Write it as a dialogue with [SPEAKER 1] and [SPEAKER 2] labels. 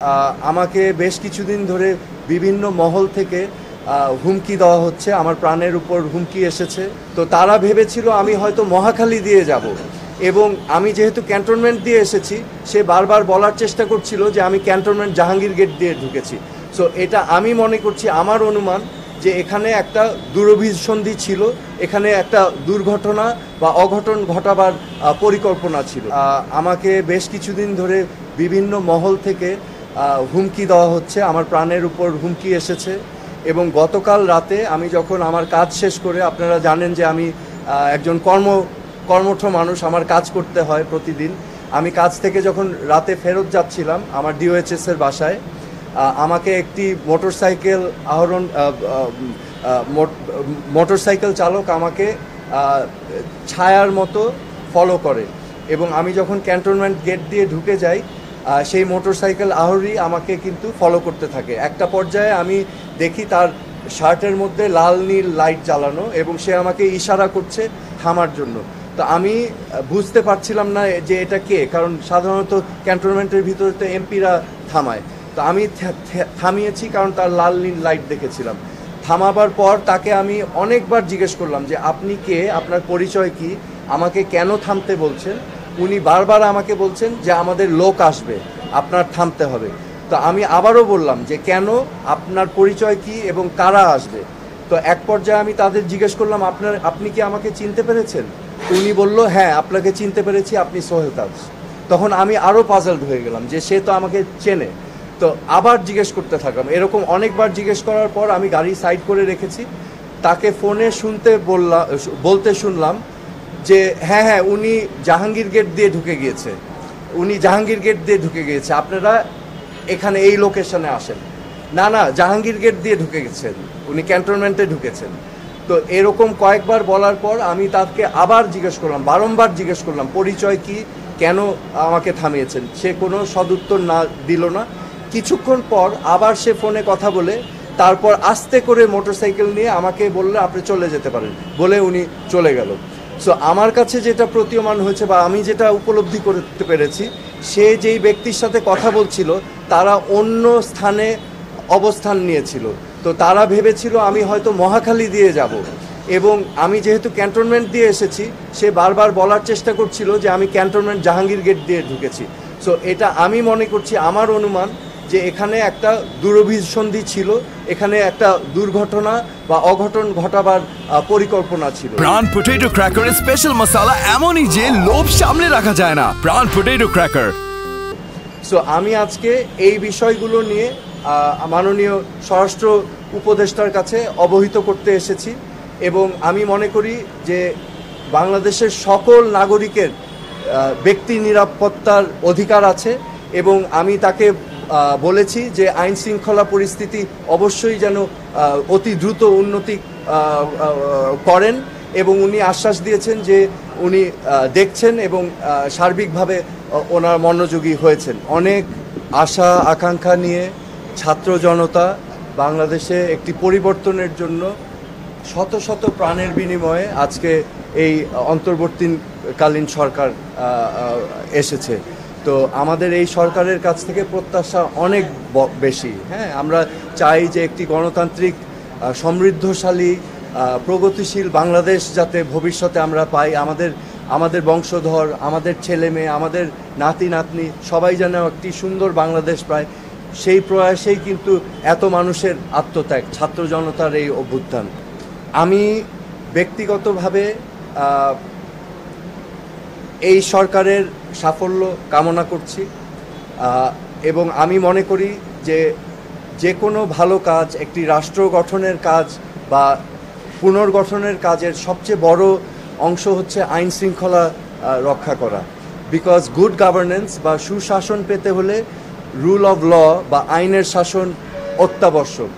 [SPEAKER 1] আমাকে বেশ কিছুদিন ধরে বিভিন্ন মহল থেকে হুমকি দেওয়া হচ্ছে, আমার প্রাণের উপর হুমকি এসেছে। তো তারা ভেবেছিল আমি হয়তো মহাখালী দিয়ে যাব, এবং আমি যেহেতু ক্যান্টনমেন্ট দিয়ে এসেছি, সে বারবার বলার চেষ্টা করছিল যে আমি ক্যান্টনমেন্ট জাহাঙ্গীর গেট দিয়ে ঢুকেছি। সো এটা আমি মনে করছি, আমার অনুমান যে এখানে একটা দুরভিসন্ধি ছিল, এখানে একটা দুর্ঘটনা বা অঘটন ঘটাবার পরিকল্পনা ছিল। আমাকে বেশ কিছুদিন ধরে বিভিন্ন মহল থেকে হুমকি দেওয়া হচ্ছে, আমার প্রাণের উপর হুমকি এসেছে। এবং গতকাল রাতে আমি যখন আমার কাজ শেষ করে, আপনারা জানেন যে আমি একজন কর্মঠ মানুষ, আমার কাজ করতে হয় প্রতিদিন। আমি কাজ থেকে যখন রাতে ফেরত যাচ্ছিলাম আমার ডিওএইচএসের বাসায়, আমাকে একটি মোটরসাইকেল চালক আমাকে ছায়ার মতো ফলো করে, এবং আমি যখন ক্যান্টনমেন্ট গেট দিয়ে ঢুকে যাই, সেই মোটরসাইকেল আরোহী আমাকে কিন্তু ফলো করতে থাকে। একটা পর্যায়ে আমি দেখি তার শার্টের মধ্যে লাল নীল লাইট জ্বালানো, এবং সে আমাকে ইশারা করছে থামার জন্য। তো আমি বুঝতে পারছিলাম না যে এটা কে, কারণ সাধারণত ক্যান্টনমেন্টের ভিতরে তো এমপিরা থামায়। তো আমি থামিয়েছি কারণ তার লাল নীল লাইট দেখেছিলাম। থামাবার পর তাকে আমি অনেকবার জিজ্ঞেস করলাম যে আপনি কে, আপনার পরিচয় কি, আমাকে কেন থামতে বলছেন। উনি বারবার আমাকে বলছেন যে আমাদের লোক আসবে, আপনার থামতে হবে। তো আমি আবারও বললাম যে কেন, আপনার পরিচয় কি এবং কারা আসবে। তো এক পর্যায়ে আমি তাদের জিজ্ঞেস করলাম আপনি কি আমাকে চিনতে পেরেছেন। উনি বলল হ্যাঁ, আপনাকে চিনতে পেরেছি, আপনি সোহেল তাজ। তখন আমি আরও পাজলড হয়ে গেলাম যে সে তো আমাকে চেনে। তো আবার জিজ্ঞেস করতে থাকলাম, এরকম অনেকবার জিজ্ঞেস করার পর আমি গাড়ি সাইড করে রেখেছি। তাকে ফোনে বলতে শুনলাম যে হ্যাঁ, উনি জাহাঙ্গীর গেট দিয়ে ঢুকে গিয়েছে, আপনারা এখানে এই লোকেশনে আসেন। না, জাহাঙ্গীর গেট দিয়ে ঢুকে গেছেন, উনি ক্যান্টনমেন্টে ঢুকেছেন। তো এরকম কয়েকবার বলার পর আমি তাকে আবার বারংবার জিজ্ঞেস করলাম পরিচয় কি, কেন আমাকে থামিয়েছেন। সে কোনো সদুত্তর দিল না। কিছুক্ষণ পর আবার সে ফোনে কথা বলে, তারপর আস্তে করে মোটরসাইকেল নিয়ে আমাকে বললে আপনি চলে যেতে পারেন, বলে উনি চলে গেল। সো আমার কাছে যেটা প্রতীয়মান হয়েছে বা আমি যেটা উপলব্ধি করতে পেরেছি, সে যেই ব্যক্তির সাথে কথা বলছিল তারা অন্য স্থানে অবস্থান নিয়েছিল। তো তারা ভেবেছিল আমি হয়তো মহাখালী দিয়ে যাব, এবং আমি যেহেতু ক্যান্টনমেন্ট দিয়ে এসেছি, সে বারবার বলার চেষ্টা করছিল যে আমি ক্যান্টনমেন্ট জাহাঙ্গীর গেট দিয়ে ঢুকেছি। সো এটা আমি মনে করছি, আমার অনুমান যে এখানে একটা দুরভিসন্ধি ছিল, এখানে একটা দুর্ঘটনা বা অঘটন ঘটাবার পরিকল্পনা ছিল।
[SPEAKER 2] প্রাণ পটেটো ক্র্যাকারের স্পেশাল মশলা এমনই যে লোভ সামনে রাখা যায় না। প্রাণ পটেটো ক্র্যাকার।
[SPEAKER 1] সো আমি আজকে এই বিষয়গুলো নিয়ে মাননীয় স্বরাষ্ট্র উপদেষ্টার কাছে অবহিত করতে এসেছি, এবং আমি মনে করি যে বাংলাদেশের সকল নাগরিকের ব্যক্তি নিরাপত্তার অধিকার আছে, এবং আমি তাকে বলেছি যে আইন শৃঙ্খলা পরিস্থিতি অবশ্যই যেন অতি দ্রুত উন্নতি করেন, এবং উনি আশ্বাস দিয়েছেন যে উনি দেখছেন এবং সার্বিকভাবে ওনার মনোযোগী হয়েছেন। অনেক আশা আকাঙ্ক্ষা নিয়ে ছাত্র জনতা বাংলাদেশে একটি পরিবর্তনের জন্য শত শত প্রাণের বিনিময়ে আজকে এই অন্তর্বর্তীকালীন সরকার এসেছে। তো আমাদের এই সরকারের কাছ থেকে প্রত্যাশা অনেক বেশি। হ্যাঁ, আমরা চাই যে একটি গণতান্ত্রিক, সমৃদ্ধশালী, প্রগতিশীল বাংলাদেশ যাতে ভবিষ্যতে আমরা পাই। আমাদের বংশধর, আমাদের ছেলে মেয়ে, আমাদের নাতি নাতনি সবাই যেন একটি সুন্দর বাংলাদেশ পায়, সেই প্রয়াসেই কিন্তু এত মানুষের আত্মত্যাগ, ছাত্র জনতার এই অভ্যুত্থান। আমি ব্যক্তিগতভাবে এই সরকারের সাফল্য কামনা করছি, এবং আমি মনে করি যে কোনো ভালো কাজ, একটি রাষ্ট্র গঠনের কাজ বা পুনর্গঠনের কাজের সবচেয়ে বড় অংশ হচ্ছে আইন শৃঙ্খলা রক্ষা করা। বিকজ গুড গভর্নেন্স বা সুশাসন পেতে হলে রুল অফ ল বা আইনের শাসন অত্যাবশ্যক।